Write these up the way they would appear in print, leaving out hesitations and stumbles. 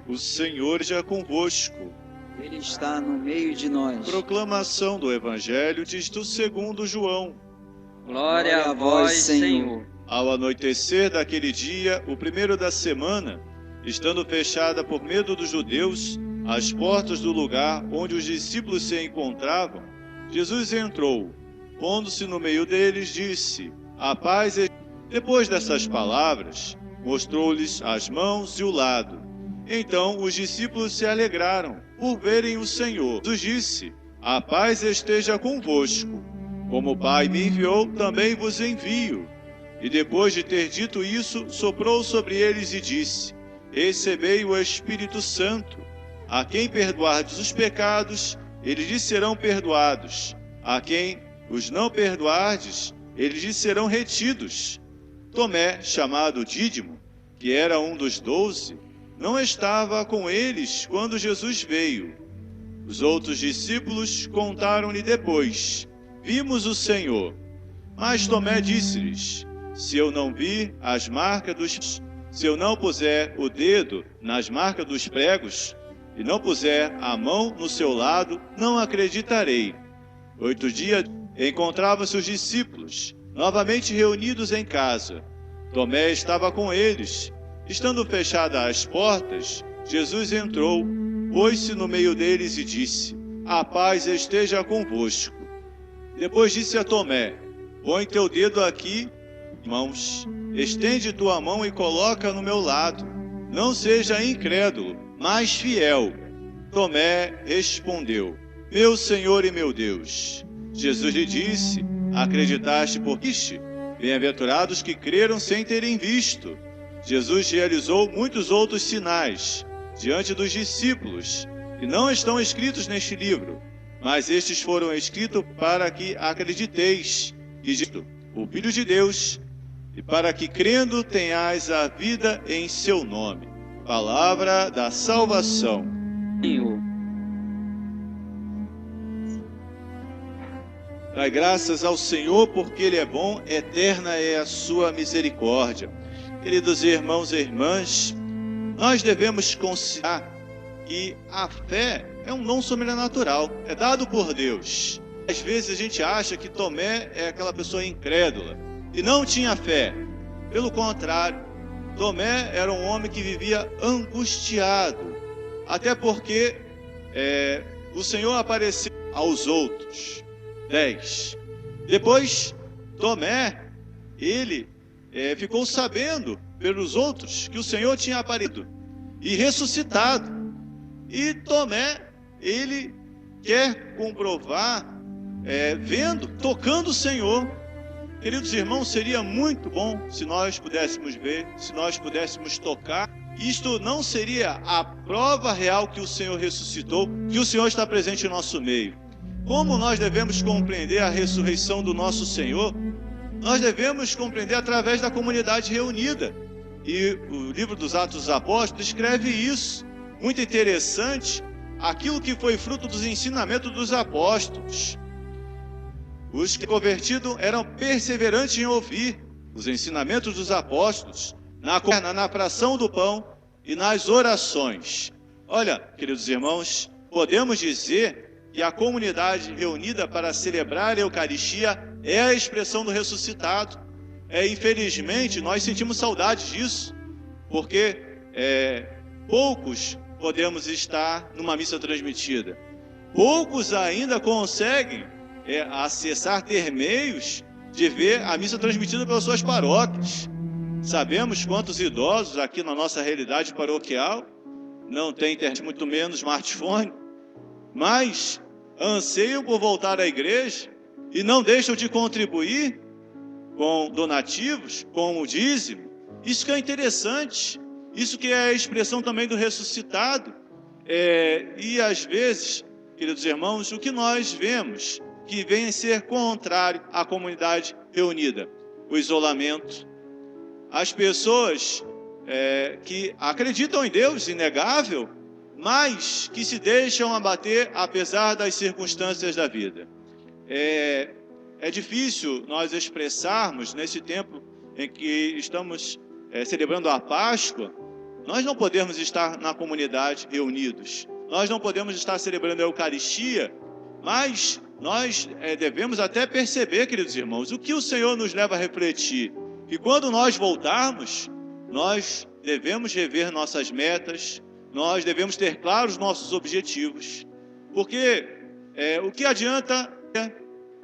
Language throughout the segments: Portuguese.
O Senhor já é convosco. Ele está no meio de nós. Proclamação do Evangelho de segundo João. Glória a vós, Senhor. Ao anoitecer daquele dia, o primeiro da semana, estando fechada por medo dos judeus as portas do lugar onde os discípulos se encontravam, Jesus entrou. Pondo-se no meio deles, disse: "A paz é..." Depois dessas palavras, mostrou-lhes as mãos e o lado. Então os discípulos se alegraram por verem o Senhor. Jesus disse: "A paz esteja convosco. Como o Pai me enviou, também vos envio." E depois de ter dito isso, soprou sobre eles e disse: "Recebei o Espírito Santo. A quem perdoardes os pecados, eles lhes serão perdoados. A quem os não perdoardes, eles lhes serão retidos." Tomé, chamado Dídimo, que era um dos 12, não estava com eles quando Jesus veio. Os outros discípulos contaram-lhe depois: "Vimos o Senhor." Mas Tomé disse-lhes: "Se eu não vir as marcas se eu não puser o dedo nas marcas dos pregos, e não puser a mão no seu lado, não acreditarei." 8 dias encontravam-se os discípulos, novamente reunidos em casa. Tomé estava com eles. Estando fechadas as portas, Jesus entrou, pôs-se no meio deles e disse: "A paz esteja convosco." Depois disse a Tomé: "Põe teu dedo aqui, mãos. Estende tua mão e coloca no meu lado. Não seja incrédulo, mas fiel." Tomé respondeu: "Meu Senhor e meu Deus." Jesus lhe disse: "Acreditaste por viste? Bem-aventurados que creram sem terem visto." Jesus realizou muitos outros sinais diante dos discípulos, que não estão escritos neste livro, mas estes foram escritos para que acrediteis que Cristo, o Filho de Deus, e para que crendo tenhais a vida em seu nome. Palavra da salvação. Senhor. Dai graças ao Senhor, porque Ele é bom, eterna é a sua misericórdia. Queridos irmãos e irmãs, nós devemos considerar que a fé é um dom sobrenatural, é dado por Deus. Às vezes a gente acha que Tomé é aquela pessoa incrédula e não tinha fé. Pelo contrário, Tomé era um homem que vivia angustiado, até porque o Senhor apareceu aos outros. 10. Depois, Tomé, ele ficou sabendo pelos outros que o Senhor tinha aparecido e ressuscitado. E Tomé, ele quer comprovar, vendo, tocando o Senhor. Queridos irmãos, seria muito bom se nós pudéssemos ver, se nós pudéssemos tocar. Isto não seria a prova real que o Senhor ressuscitou, que o Senhor está presente em nosso meio. Como nós devemos compreender a ressurreição do nosso Senhor? Nós devemos compreender através da comunidade reunida. E o livro dos Atos dos Apóstolos descreve isso. Muito interessante, aquilo que foi fruto dos ensinamentos dos apóstolos. Os que convertidos eram perseverantes em ouvir os ensinamentos dos apóstolos, na fração do pão e nas orações. Olha, queridos irmãos, podemos dizer que a comunidade reunida para celebrar a Eucaristia é a expressão do ressuscitado. Infelizmente, nós sentimos saudade disso, porque poucos podemos estar numa missa transmitida. Poucos ainda conseguem acessar, ter meios de ver a missa transmitida pelas suas paróquias. Sabemos quantos idosos aqui na nossa realidade paroquial não têm internet, muito menos smartphone, mas anseiam por voltar à igreja e não deixam de contribuir com donativos, com o dízimo. Isso que é interessante, isso que é a expressão também do ressuscitado. E às vezes, queridos irmãos, o que nós vemos que vem a ser contrário à comunidade reunida? O isolamento. As pessoas que acreditam em Deus, inegável, mas que se deixam abater apesar das circunstâncias da vida. É difícil nós expressarmos, nesse tempo em que estamos celebrando a Páscoa, nós não podemos estar na comunidade reunidos, nós não podemos estar celebrando a Eucaristia, mas nós devemos até perceber, queridos irmãos, o que o Senhor nos leva a refletir, que quando nós voltarmos, nós devemos rever nossas metas, nós devemos ter claros nossos objetivos, porque o que adianta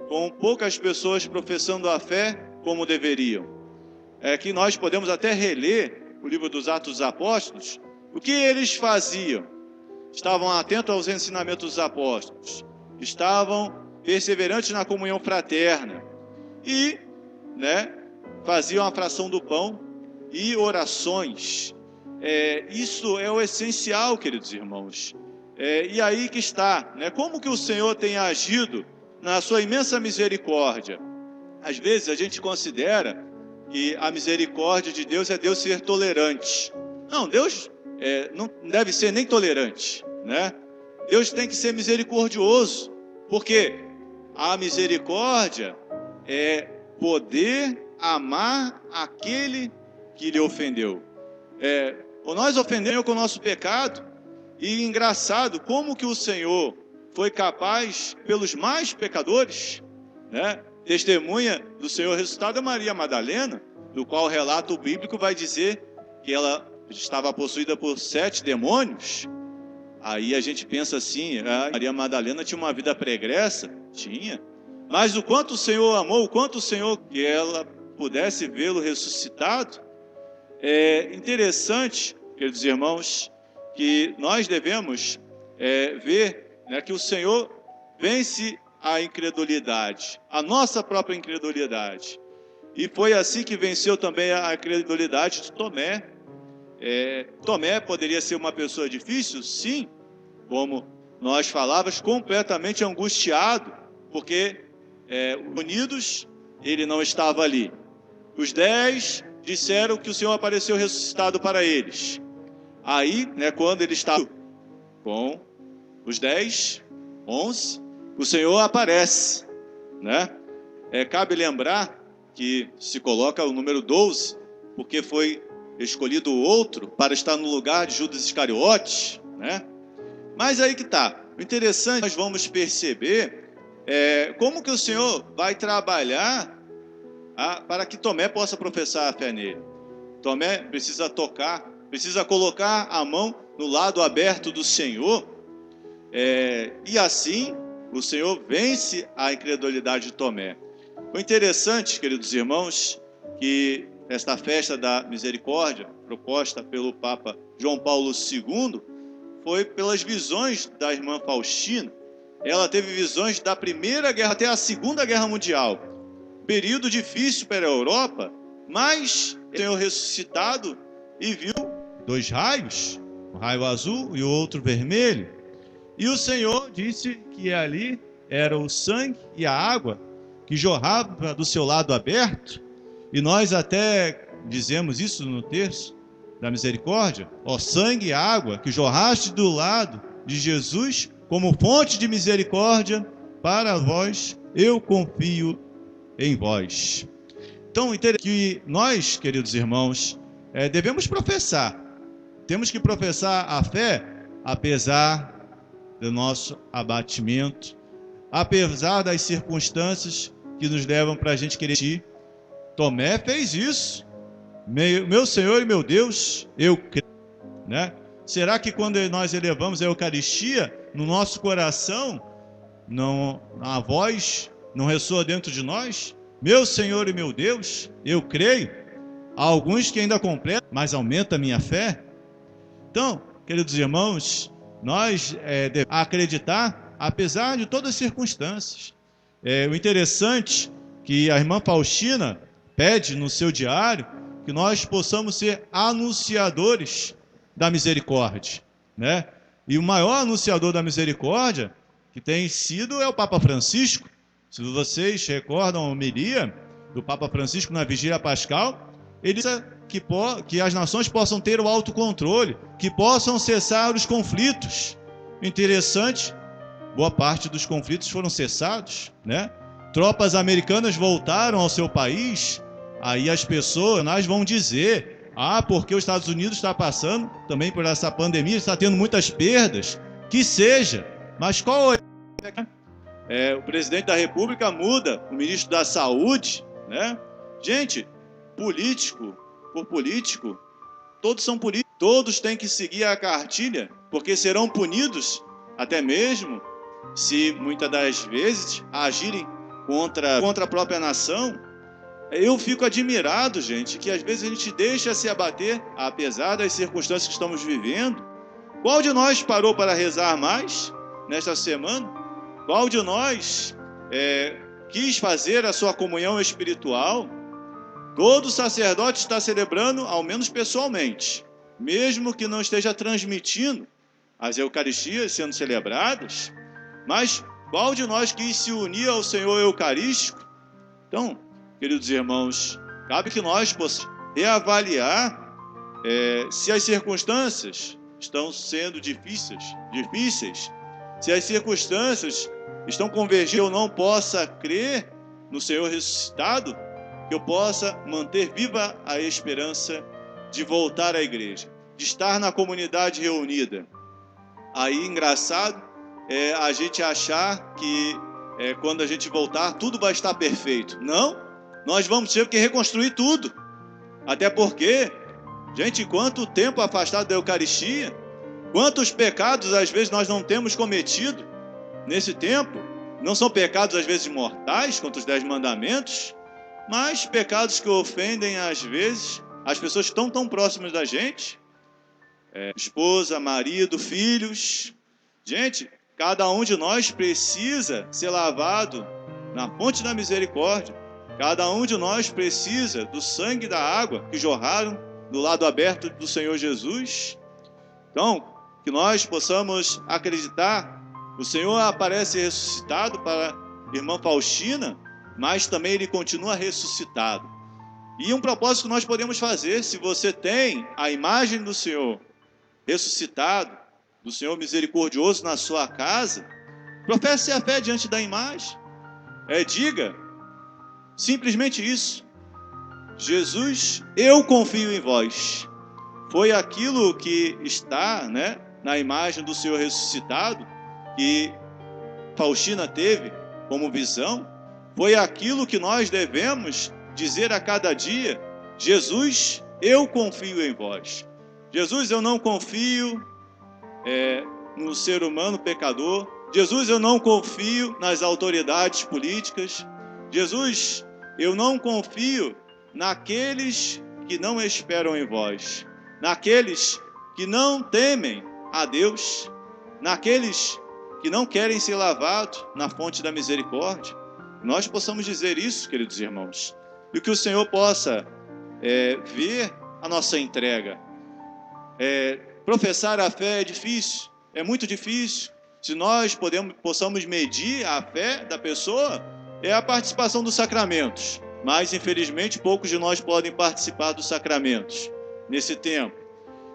com poucas pessoas professando a fé como deveriam? É que nós podemos até reler o livro dos Atos dos Apóstolos. O que eles faziam? Estavam atentos aos ensinamentos dos apóstolos, estavam perseverantes na comunhão fraterna e, faziam a fração do pão e orações. Isso é o essencial, queridos irmãos. E aí que está, como que o Senhor tem agido na sua imensa misericórdia. Às vezes a gente considera que a misericórdia de Deus é Deus ser tolerante. Não, Deus não deve ser nem tolerante, Deus tem que ser misericordioso, porque a misericórdia é poder amar aquele que lhe ofendeu. Nós ofendemos com o nosso pecado, e engraçado, como que o Senhor foi capaz, pelos mais pecadores, testemunha do Senhor ressuscitado é Maria Madalena, do qual o relato bíblico vai dizer que ela estava possuída por 7 demônios. Aí a gente pensa assim, Maria Madalena tinha uma vida pregressa? Tinha. Mas o quanto o Senhor amou, o quanto o Senhor que ela pudesse vê-lo ressuscitado. É interessante, queridos irmãos, que nós devemos ver que o Senhor vence a incredulidade, a nossa própria incredulidade. E foi assim que venceu também a incredulidade de Tomé. Tomé poderia ser uma pessoa difícil? Sim, como nós falávamos, completamente angustiado, porque unidos ele não estava ali. Os 10 disseram que o Senhor apareceu ressuscitado para eles. Aí, quando ele estava com os 10, 11, o Senhor aparece, cabe lembrar que se coloca o número 12, porque foi escolhido outro para estar no lugar de Judas Iscariotes, Mas aí que está. O interessante, nós vamos perceber como que o Senhor vai trabalhar para que Tomé possa professar a fé nele. Tomé precisa colocar a mão no lado aberto do Senhor, e assim o Senhor vence a incredulidade de Tomé. O interessante, queridos irmãos, que esta festa da misericórdia, proposta pelo Papa João Paulo II, foi pelas visões da irmã Faustina. Ela teve visões da Primeira Guerra até a Segunda Guerra Mundial. Período difícil para a Europa, mas o Senhor ressuscitado e viu 2 raios, um raio azul e o outro vermelho. E o Senhor disse que ali era o sangue e a água que jorrava do seu lado aberto. E nós até dizemos isso no texto da misericórdia: ó sangue e água que jorraste do lado de Jesus como fonte de misericórdia para vós, eu confio em vós. Então, que nós, queridos irmãos, devemos professar. Temos que professar a fé apesar do nosso abatimento, apesar das circunstâncias que nos levam para a gente querer ir. Tomé fez isso. Meu Senhor e meu Deus, eu creio. Será que quando nós elevamos a Eucaristia, no nosso coração, a voz não ressoa dentro de nós? Meu Senhor e meu Deus, eu creio. Há alguns que ainda completam, mas aumenta a minha fé. Então, queridos irmãos, nós devemos acreditar apesar de todas as circunstâncias. O interessante que a irmã Faustina pede no seu diário que nós possamos ser anunciadores da misericórdia, E o maior anunciador da misericórdia que tem sido é o Papa Francisco. Se vocês recordam a homilia do Papa Francisco na Vigília Pascal, ele diz que as nações possam ter o autocontrole, que possam cessar os conflitos. Interessante, boa parte dos conflitos foram cessados, Tropas americanas voltaram ao seu país. Aí as pessoas vão dizer porque os Estados Unidos está passando também por essa pandemia, está tendo muitas perdas, que seja, mas qual é? O presidente da República muda, o ministro da Saúde, né? Gente, político por político, todos são políticos, todos têm que seguir a cartilha, porque serão punidos, até mesmo se muitas das vezes agirem contra a própria nação. Eu fico admirado, gente, que às vezes a gente deixa se abater, apesar das circunstâncias que estamos vivendo. Qual de nós parou para rezar mais nesta semana? Qual de nós quis fazer a sua comunhão espiritual? Todo sacerdote está celebrando, ao menos pessoalmente, mesmo que não esteja transmitindo as Eucaristias sendo celebradas, mas qual de nós quis se unir ao Senhor Eucarístico? Então, queridos irmãos, cabe que nós possamos reavaliar se as circunstâncias estão sendo difíceis, se as circunstâncias estão convergindo, eu não possa crer no Senhor ressuscitado, que eu possa manter viva a esperança de voltar à igreja, de estar na comunidade reunida. Aí, engraçado, a gente achar que quando a gente voltar, tudo vai estar perfeito. Não, nós vamos ter que reconstruir tudo. Até porque, gente, quanto tempo afastado da Eucaristia, quantos pecados às vezes nós não temos cometido nesse tempo. Não são pecados às vezes mortais, contra os 10 mandamentos, mas pecados que ofendem às vezes as pessoas que estão tão próximas da gente. Esposa, marido, filhos. Gente, cada um de nós precisa ser lavado na fonte da misericórdia. Cada um de nós precisa do sangue e da água que jorraram do lado aberto do Senhor Jesus. Então, que nós possamos acreditar, o Senhor aparece ressuscitado para a irmã Faustina, mas também Ele continua ressuscitado. E um propósito que nós podemos fazer, se você tem a imagem do Senhor ressuscitado, do Senhor misericordioso na sua casa, professe a fé diante da imagem. Diga simplesmente isso: Jesus, eu confio em vós. Foi aquilo que está, na imagem do Senhor ressuscitado, que Faustina teve como visão. Foi aquilo que nós devemos dizer a cada dia: Jesus, eu confio em vós. Jesus, eu não confio no ser humano pecador. Jesus, eu não confio nas autoridades políticas. Jesus, eu não confio naqueles que não esperam em vós, naqueles que não temem a Deus, naqueles que não querem ser lavados na fonte da misericórdia. Nós possamos dizer isso, queridos irmãos, e que o Senhor possa ver a nossa entrega. Professar a fé é difícil, é muito difícil. Se nós possamos medir a fé da pessoa, é a participação dos sacramentos. Mas, infelizmente, poucos de nós podem participar dos sacramentos nesse tempo.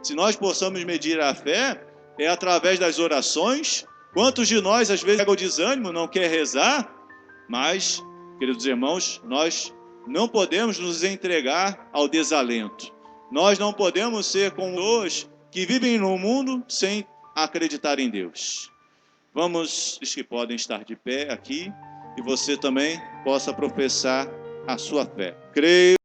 Se nós possamos medir a fé, é através das orações. Quantos de nós, às vezes, pega o desânimo, não quer rezar? Mas, queridos irmãos, nós não podemos nos entregar ao desalento. Nós não podemos ser como os que vivem no mundo sem acreditar em Deus. Vamos, os que podem estar de pé aqui, e você também possa professar a sua fé. Creio